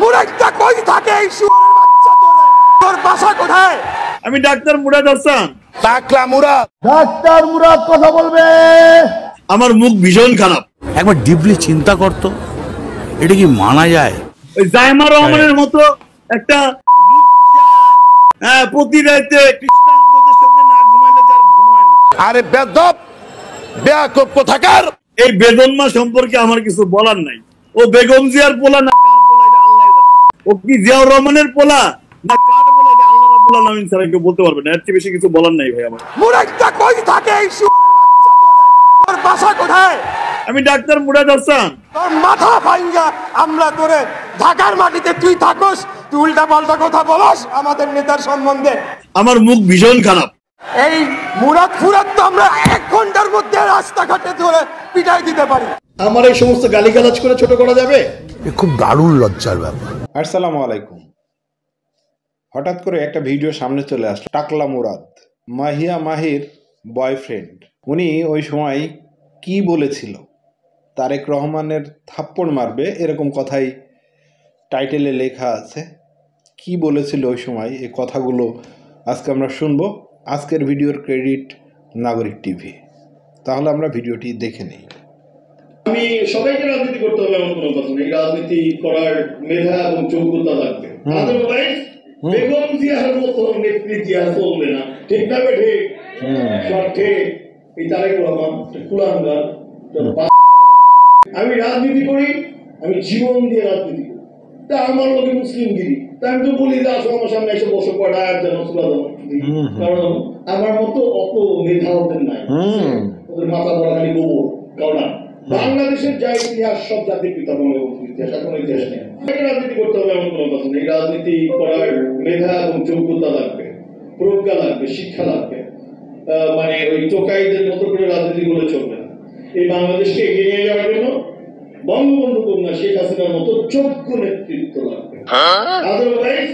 মুরাদটা কই থাকে এই শুয়োরের বাচ্চা তোরে? তোর বাসা কোথায়? আমি ডাক্তার মুরাদ হাসান। ডাকলা মুরাদ। ডাক্তার মুরাদ কথা বলবে। আমার মুখ ভীষণ খারাপ। একবার ডিপলি চিন্তা করতো, এটা কি মানা যায়? ওই জাইমা রহমানের মতো একটা প্রতি রাতে খ্রিস্টানদের সঙ্গে না ঘুমাইলে যার ঘুমায় না। আরে বেদব বেয়াকুব কোথাকার। এই বেদনমা সম্পর্কে আমার কিছু বলার নাই। ও বেগম জিয়ার পোলা না কার পোলা এটা আল্লাহ জানে। ও কি জিয়াউর রহমানের পোলা না কার পোলা এটা আল্লাহ রাব্বুল আলামিন ছাড়া কেউ বলতে পারবে না। এর চেয়ে বেশি কিছু বলার নাই ভাই আমার। মুরাদটা কই থাকে এই শুয়োরের বাচ্চা তোরে? তোর বাসা কোথায়? আমি ডাক্তার মুরাদ হাসান। তোর মাথা ভাঙ্গা আমরা তোরে ঢাকার মাটিতে তুই থাকস, তুই উল্টা পাল্টা কথা বলস আমাদের নেতার সম্বন্ধে। আমার মুখ ভীষণ খারাপ। এই মুরাদ ফুরাদ তো আমরা 1 ঘন্টার মধ্যে রাস্তাঘাটে ধরে পিটাই দিতে পারি। আমার এই সমস্ত গালিগালাজ করে ছোট করা যাবে? খুব দারুণ লজ্জার ব্যাপার। আসসালামু আলাইকুম। হঠাৎ করে একটা ভিডিও সামনে চলে আসলো, টাকলা মুরাদ মাহিয়া মাহির বয়ফ্রেন্ড। উনি ওই সময় কি বলেছিল, তারেক রহমানের থাপ্পড় মারবে এরকম কথাই টাইটেলে লেখা আছে। কি বলেছিল ওই সময়, এই কথাগুলো আজকে আমরা শুনবো। আজকের ভিডিওর ক্রেডিট নাগরিক টিভি। তাহলে আমরা ভিডিওটি দেখে নিই। আমি সবাইকে রাজনীতি করতে হবে এমন কোনো কথা নেই। রাজনীতি করার মেধা এবং যোগ্যতা লাগবে। আদারওয়াইজ বেগম জিয়ার মতো নেতৃত্ব আর চলবে না। ঠিক না বেঠে? ঠিক। এই তারেক রহমান কুলাঙ্গার। আমি রাজনীতি করি, আমি জীবন দিয়ে রাজনীতি করি। তা আমার লোকে মুসলিমগিরি। তা আমি তো বলি যে আসো আমার সামনে এসে বসে পড়া আর যেন চুলা দেওয়া। কারণ আমার মতো অত মেধা ওদের নাই। ওদের মাথা ধরা খালি গোবর। কারণ বাংলাদেশের যা ইতিহাস, সব জাতির পিতা বঙ্গবন্ধুর ইতিহাস, এখন ইতিহাস নেই। রাজনীতি করতে হবে এমন কোনো কথা নেই। রাজনীতি করার মেধা এবং যোগ্যতা লাগবে, প্রজ্ঞা লাগবে, শিক্ষা লাগবে। মানে ওই টোকাইদের মতো করে রাজনীতি করে চলবে না। এই বাংলাদেশকে এগিয়ে নিয়ে যাওয়ার জন্য বঙ্গবন্ধু কন্যা শেখ হাসিনার মতো যোগ্য নেতৃত্ব লাগবে। আদারওয়াইজ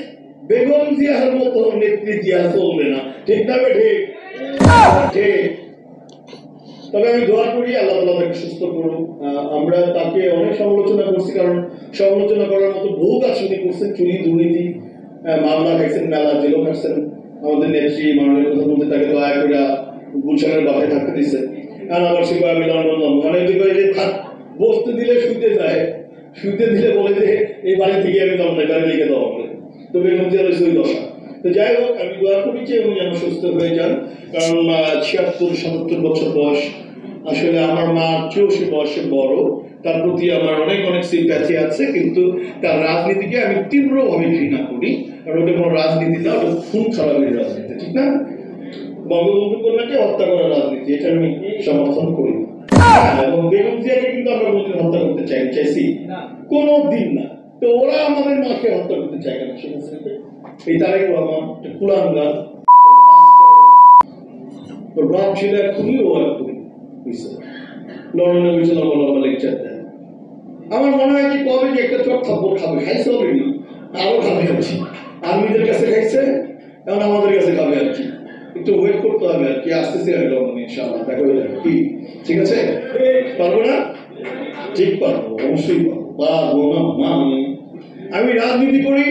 বেগম জিয়ার মতো নেতৃত্ব আর চলবে না। ঠিক না বেঠে? ঠিক। তবে আমি দোয়া করি আল্লাহ তাআলা তাকে সুস্থ করুন। আমরা তাকে অনেক সমালোচনা করছি, কারণ সমালোচনা করার মতো বহু কাজ উনি করছেন। চুরি, দুর্নীতি, মামলা খাইছেন, মেলা জেলও খাইছেন। আমাদের নেত্রী মাননীয় প্রধানমন্ত্রী তাকে দয়া করে গুলশানের বাসায় থাকতে দিচ্ছেন। আর আবার সে আমি লন্ডন মানে যে থাক বসতে দিলে শুতে যায়, শুতে দিলে বলে যে এই বাড়ি থেকে আমি যাবো না, বাড়ি লিখে দেওয়া বলে। তো বেগম জিয়ার ওই দশা। তো যাই হোক, আমি দোয়া করি যে উনি যেন সুস্থ হয়ে যান। কারণ ৭৬-৭৭ বছর বয়স, আসলে আমার মা ৮৪ বয়সে বড়। তার প্রতি আমার অনেক অনেক সিম্প্যাথি আছে, কিন্তু তার রাজনীতিকে আমি তীব্রভাবে ঘৃণা করি। কারণ ওটা কোনো রাজনীতি না, ওটা খুন খারাপের রাজনীতি। ঠিক না? বঙ্গবন্ধু কন্যাকে হত্যা করার রাজনীতি, এটা আমি সমর্থন করি। এবং বেগম জিয়াকে কিন্তু আমরা কোনোদিন হত্যা করতে চাইছি কোনো দিন না। তো ওরা আমাদের মাকে হত্যা করতে চায় কেন? সেটা এই তারেক রহমান কুলাঙ্গার, ওর বাপ ছিল এখনই, ও এখনই লন্ডনে বসে লম্বা লম্বা লেকচার দেয়। আমার মনে হয় কি কবে যে একটা চট থাপ্পড় খাবে, খাইছে অলরেডি, আরো খাবে আর কি। আর্মিদের কাছে খাইছে, এখন আমাদের কাছে খাবে আর কি। একটু ওয়েট করতে হবে আর কি। আসতেছে আমি লন্ডনে ইনশাআল্লাহ, দেখা হয়ে যাবে। কি ঠিক আছে? পারবো না? ঠিক পারবো, অবশ্যই পারবো। না আমি রাজনীতি করি,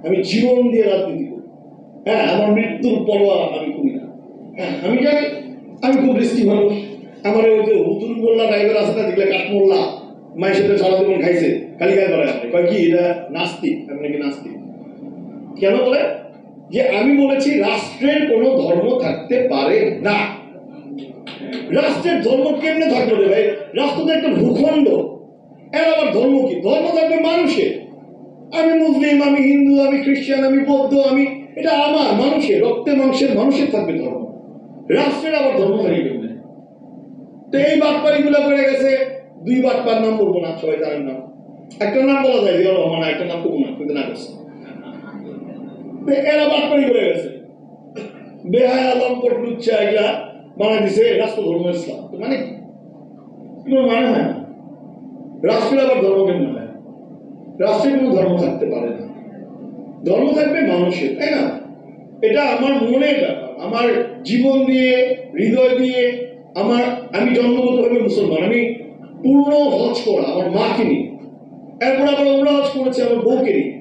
আমি জীবন দিয়ে রাজনীতি করি। হ্যাঁ, আমার মৃত্যুর পরোয়া আমি করি না। হ্যাঁ, আমি জানি আমি খুব রিস্কি মানুষ। আমার ওই যে হুতুল মোল্লা ড্রাইভার আছে না, দেখলে কাঠমোল্লা মায়ের সাথে সারা জীবন খাইছে, খালি গায়ে বেড়ায় আসে, কয় কি এটা নাস্তিক। আমি নাকি নাস্তিক কেন বলে? যে আমি বলেছি রাষ্ট্রের কোনো ধর্ম থাকতে পারে না। রাষ্ট্রের ধর্ম কেমনে থাকবে রে ভাই? রাষ্ট্র তো একটা ভূখণ্ড, এর আবার ধর্ম কি? ধর্ম থাকবে মানুষের। আমি মুসলিম, আমি হিন্দু, আমি খ্রিস্টান, আমি বৌদ্ধ, আমি এটা আমার মানুষের রক্তে মাংসের মানুষের থাকবে ধর্ম। রাষ্ট্রের আবার ধর্ম থাকবে না। তো এই বাটপারি গুলা করে গেছে। 2 বাটপার নাম বলবো না, সবাই জানেন নাম। একটা নাম বলা যায় জিয়াউর রহমান, একটা নাম কবু না, কিন্তু না করছে। এরা বাটপারি করে গেছে, বেহায় আলম পটলুচ্ছা এগুলা বানাই দিছে রাষ্ট্র ধর্ম ইসলাম। মানে কোনো মানে হয় না। রাষ্ট্রের আবার ধর্ম কেমন হয়? রাষ্ট্রের কোনো ধর্ম থাকতে পারে না। ধর্ম থাকবে মানুষের, তাই না? এটা আমার মনের ব্যাপার, আমার জীবন দিয়ে, হৃদয় দিয়ে। আমি জন্মগতভাবে মুসলমান, আমি পূর্ণ হজ করা, আমার মাকে নিয়ে। এরপর আবার ওমরাজ করেছে আমার বউকে নিয়ে।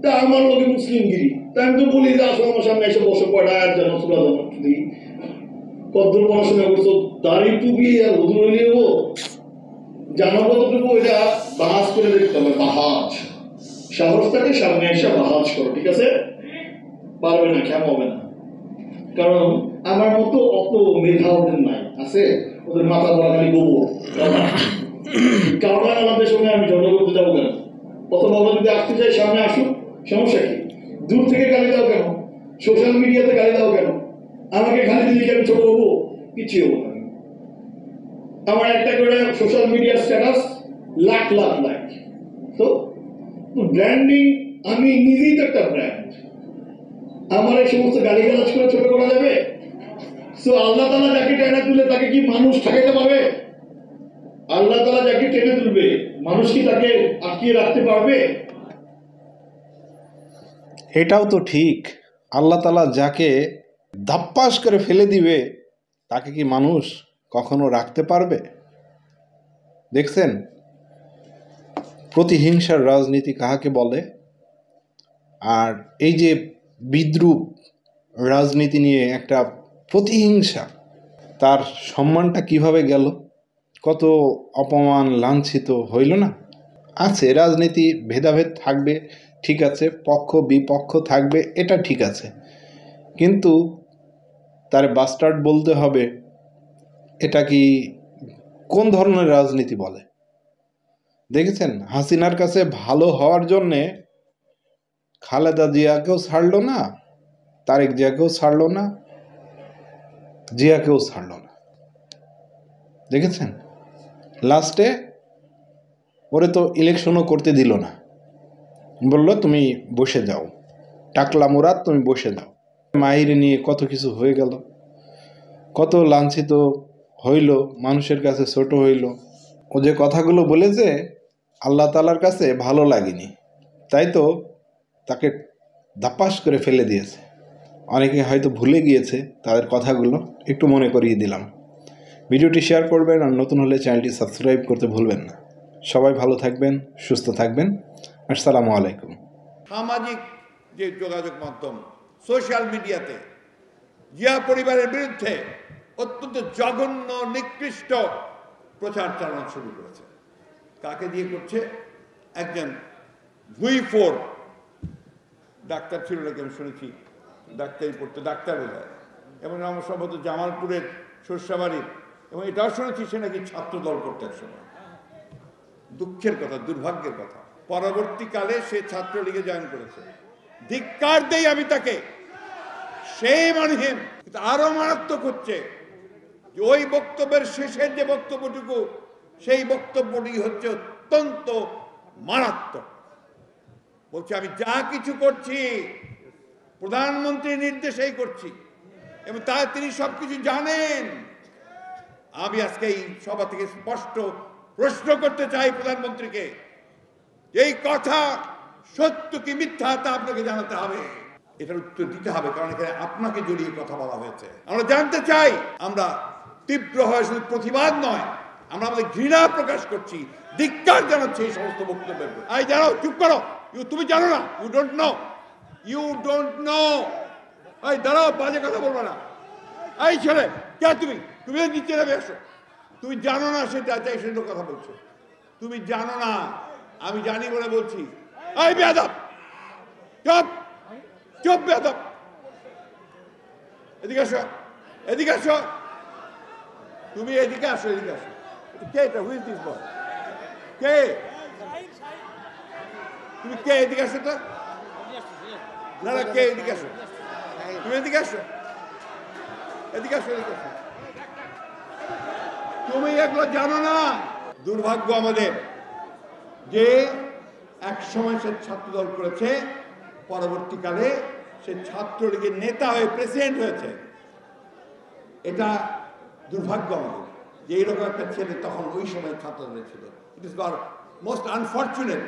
তা আমার লোকে মুসলিমগিরি, তা আমি তো বলি যে আসো আমার সামনে এসে বসে পড়ায় যেন সুরা দিই কদ্দুর পড়াশোনা করছো, দাড়ি টুপি আর হুজুর নিয়েও জানা কতটুকু এটা বাহাজ করে দেখতে হবে। বাহাজ সাহসটাকে সামনে এসে বাহাজ করো, ঠিক আছে? পারবে না, কেমন হবে না, কারণ আমার মতো অত মেধা ওদের নাই, আছে ওদের মাথা বলা খালি গোবর। কারণ আমাদের সঙ্গে আমি ঝগড়া করতে যাবো কেন? অথবা ওরা যদি আসতে চাই সামনে আসুক, সমস্যা কি? দূর থেকে গালি দাও কেন? সোশ্যাল মিডিয়াতে গালি দাও কেন? আমাকে গালি দিলে কি আমি ছোট হবো? কিছু হবো না। আমার একটা করে social media status lakh lakh lakh. তো ব্র্যান্ডিং, আমি নিজেই তো একটা ব্র্যান্ড। আমার এই সমস্ত গালিগালাজ করে ছোট করা যাবে? তো আল্লাহ তাআলা যাকে টেনে তুলে তাকে কি মানুষ ঠেকাতে পারবে? আল্লাহ তাআলা যাকে টেনে তুলবে মানুষ কি তাকে আটকিয়ে রাখতে পারবে? এটাও তো ঠিক, আল্লাহ তাআলা যাকে ধাপ্পাস করে ফেলে দিবে তাকে কি মানুষ কখনো রাখতে পারবে? দেখছেন প্রতিহিংসার রাজনীতি কাহাকে বলে? আর এই যে বিদ্রুপ রাজনীতি নিয়ে একটা প্রতিহিংসা, তার সম্মানটা কিভাবে গেল? কত অপমান লাঞ্ছিত হইল না? আছে রাজনীতি, ভেদাভেদ থাকবে, ঠিক আছে, পক্ষ বিপক্ষ থাকবে, এটা ঠিক আছে, কিন্তু তার বাস্টার্ড বলতে হবে, এটা কি কোন ধরনের রাজনীতি বলে? দেখেছেন হাসিনার কাছে ভালো হওয়ার জন্যে খালেদা জিয়াকেও ছাড়লো না, তারেক জিয়াকেও ছাড়লো না, জিয়াকেও ছাড়লো না। দেখেছেন লাস্টে ওরে তো ইলেকশনও করতে দিল না, বলল তুমি বসে যাও, টাকলা মুরাদ তুমি বসে যাও। মাহির নিয়ে কত কিছু হয়ে গেল, কত লাঞ্ছিত হইল, মানুষের কাছে ছোট হইল। ও যে কথাগুলো বলেছে আল্লাহ তাআলার কাছে ভালো লাগেনি, তাই তো তাকে ধাপাস করে ফেলে দিয়েছে। অনেকে হয়তো ভুলে গিয়েছে তাদের কথাগুলো, একটু মনে করিয়ে দিলাম। ভিডিওটি শেয়ার করবেন আর নতুন হলে চ্যানেলটি সাবস্ক্রাইব করতে ভুলবেন না। সবাই ভালো থাকবেন, সুস্থ থাকবেন। আসসালামু আলাইকুম। সামাজিক যে যোগাযোগ মাধ্যম সোশ্যাল মিডিয়াতে জিয়া পরিবারের বিরুদ্ধে অত্যন্ত জঘন্য নিকৃষ্ট প্রচার চালানো শুরু করেছে। কাকে দিয়ে করছে? একজন ভুইফোর ডাক্তার ছিল নাকি, আমি শুনেছি ডাক্তারি পড়তে, ডাক্তার বোধ হয়, এবং আমার সম্ভবত জামালপুরের সরষাবাড়ির, এবং এটাও শুনেছি সে নাকি ছাত্র দল করতে একসময়। দুঃখের কথা, দুর্ভাগ্যের কথা, পরবর্তীকালে সে ছাত্রলীগে জয়েন করেছে। ধিক্কার দেই আমি তাকে, সেই মানহীন। কিন্তু আরো মারাত্মক হচ্ছে যে ওই বক্তব্যের শেষের যে বক্তব্যটুকু, সেই বক্তব্যটি হচ্ছে অত্যন্ত মারাত্মক। বলছে আমি যা কিছু করছি প্রধানমন্ত্রীর নির্দেশেই করছি, এবং তা তিনি সবকিছু জানেন। আমি আজকে এই সভা থেকে স্পষ্ট প্রশ্ন করতে চাই প্রধানমন্ত্রীকে, এই কথা সত্য কি মিথ্যা তা আপনাকে জানাতে হবে, এটার উত্তর দিতে হবে, কারণ এখানে আপনাকে জড়িয়ে কথা বলা হয়েছে। আমরা জানতে চাই। আমরা তীব্র হয়ে শুধু প্রতিবাদ নয়, আমরা আমাদের ঘৃণা প্রকাশ করছি, ধিক্কার জানাচ্ছি এই সমস্ত বক্তব্যের। এই জানো, চুপ করো, তুমি জানো না, ইউ ডোন্ট নো। এই দাঁড়াও, বাজে কথা বলবো না। এই ছেলে, কে তুমি? তুমি নিচে নেমে এসো। তুমি জানো না সেটা, চাই সেটা কথা বলছো। তুমি জানো না, আমি জানি বলে বলছি। এই বেয়াদব, চুপ চুপ, বেয়াদব, এদিকে আসো, এদিকে আসো, তুমি এদিকে আসো, এদিকে আসো। কে এটা? হুইজ দিস বয়? কে তুমি? কে? এদিকে আসো তো। না না, কে? এদিকে আসো, তুমি এদিকে আসো, এদিকে আসো, এদিকে আসো। তুমি এগুলো জানো না। দুর্ভাগ্য আমাদের যে এক সময় সে ছাত্রদল করেছে, পরবর্তীকালে সে ছাত্রলীগের নেতা হয়ে প্রেসিডেন্ট হয়েছে। এটা দুর্ভাগ্য আমাদের যে এইরকম একটা ছেলে তখন ওই সময় ছাত্রদলে ছিল। It is most unfortunate